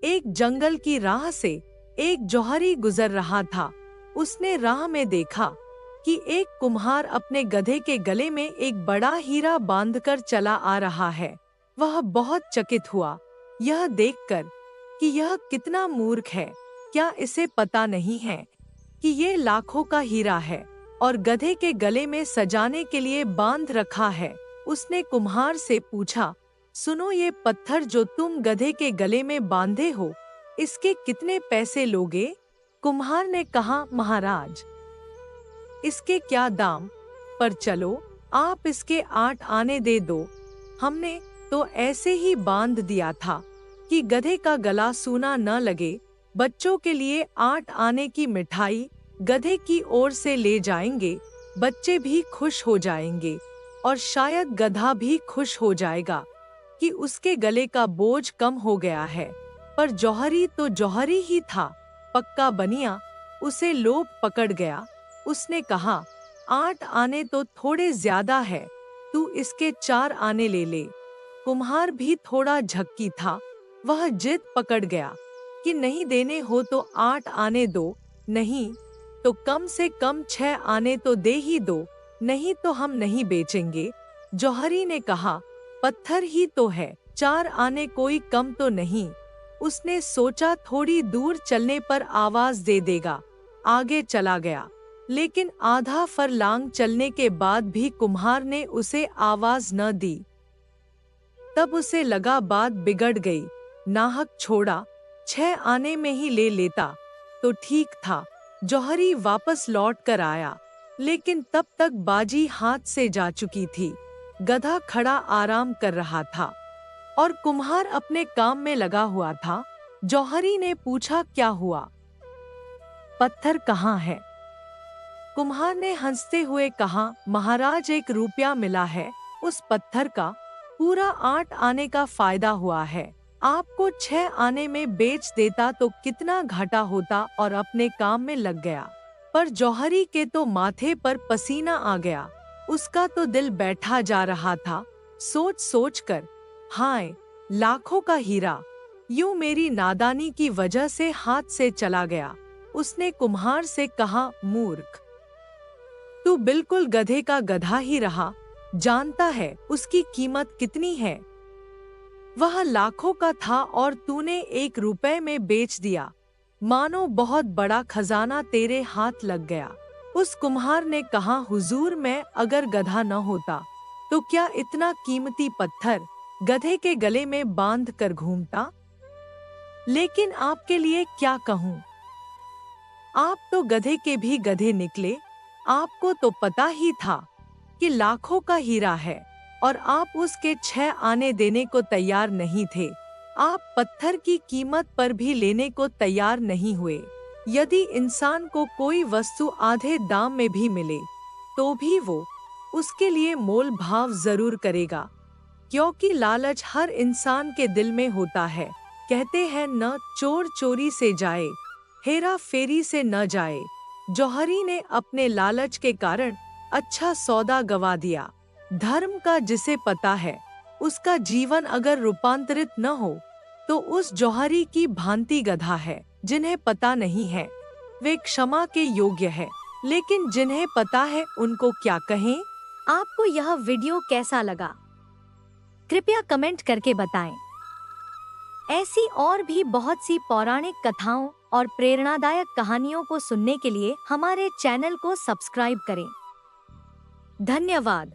एक जंगल की राह से एक जौहरी गुजर रहा था। उसने राह में देखा कि एक कुम्हार अपने गधे के गले में एक बड़ा हीरा बांधकर चला आ रहा है। वह बहुत चकित हुआ, यह देखकर कि यह कितना मूर्ख है। क्या इसे पता नहीं है कि ये लाखों का हीरा है और गधे के गले में सजाने के लिए बांध रखा है। उसने कुम्हार से पूछा, सुनो, ये पत्थर जो तुम गधे के गले में बांधे हो, इसके कितने पैसे लोगे? कुम्हार ने कहा, महाराज, इसके क्या दाम, पर चलो आप इसके 8 आने दे दो। हमने तो ऐसे ही बांध दिया था कि गधे का गला सूना न लगे। बच्चों के लिए 8 आने की मिठाई गधे की ओर से ले जाएंगे। बच्चे भी खुश हो जाएंगे और शायद गधा भी खुश हो जाएगा कि उसके गले का बोझ कम हो गया है। पर जौहरी तो जौहरी ही था, पक्का बनिया। उसे लोभ पकड़ गया। उसने कहा, 8 आने तो थोड़े ज्यादा है, तू इसके 4 आने ले ले। कुम्हार भी थोड़ा झक्की था। वह जिद पकड़ गया कि नहीं देने हो तो 8 आने दो, नहीं तो कम से कम 6 आने तो दे ही दो, नहीं तो हम नहीं बेचेंगे। जौहरी ने कहा, पत्थर ही तो है, 4 आने कोई कम तो नहीं। उसने सोचा थोड़ी दूर चलने पर आवाज दे देगा। आगे चला गया, लेकिन आधा फरलांग चलने के बाद भी कुम्हार ने उसे आवाज न दी। तब उसे लगा बात बिगड़ गई। नाहक छोड़ा, 6 आने में ही ले लेता तो ठीक था। जौहरी वापस लौट कर आया, लेकिन तब तक बाजी हाथ से जा चुकी थी। गधा खड़ा आराम कर रहा था और कुम्हार अपने काम में लगा हुआ था। जौहरी ने पूछा, क्या हुआ? पत्थर कहाँ है? कुम्हार ने हंसते हुए कहा, महाराज, 1 रुपया मिला है। उस पत्थर का पूरा 8 आने का फायदा हुआ है। आपको 6 आने में बेच देता तो कितना घाटा होता, और अपने काम में लग गया। पर जौहरी के तो माथे पर पसीना आ गया। उसका तो दिल बैठा जा रहा था। सोच सोच कर, हाय, लाखों का हीरा यूं मेरी नादानी की वजह से हाथ से चला गया। उसने कुम्हार से कहा, मूर्ख, तू बिल्कुल गधे का गधा ही रहा। जानता है उसकी कीमत कितनी है? वह लाखों का था और तूने 1 रुपए में बेच दिया। मानो बहुत बड़ा खजाना तेरे हाथ लग गया। उस कुम्हार ने कहा, हुजूर, मैं अगर गधा न होता तो क्या इतना कीमती पत्थर गधे के गले में बांध कर घूमता? लेकिन आपके लिए क्या कहूँ, आप तो गधे के भी गधे निकले। आपको तो पता ही था कि लाखों का हीरा है और आप उसके 6 आने देने को तैयार नहीं थे। आप पत्थर की कीमत पर भी लेने को तैयार नहीं हुए। यदि इंसान को कोई वस्तु आधे दाम में भी मिले तो भी वो उसके लिए मोल भाव जरूर करेगा, क्योंकि लालच हर इंसान के दिल में होता है। कहते हैं, न चोर चोरी से जाए, हेरा फेरी से न जाए। जौहरी ने अपने लालच के कारण अच्छा सौदा गवा दिया। धर्म का जिसे पता है, उसका जीवन अगर रूपांतरित न हो तो उस जौहरी की भांति गधा है। जिन्हें पता नहीं है वे क्षमा के योग्य है, लेकिन जिन्हें पता है उनको क्या कहें। आपको यह वीडियो कैसा लगा? कृपया कमेंट करके बताएं। ऐसी और भी बहुत सी पौराणिक कथाओं और प्रेरणादायक कहानियों को सुनने के लिए हमारे चैनल को सब्सक्राइब करें। धन्यवाद।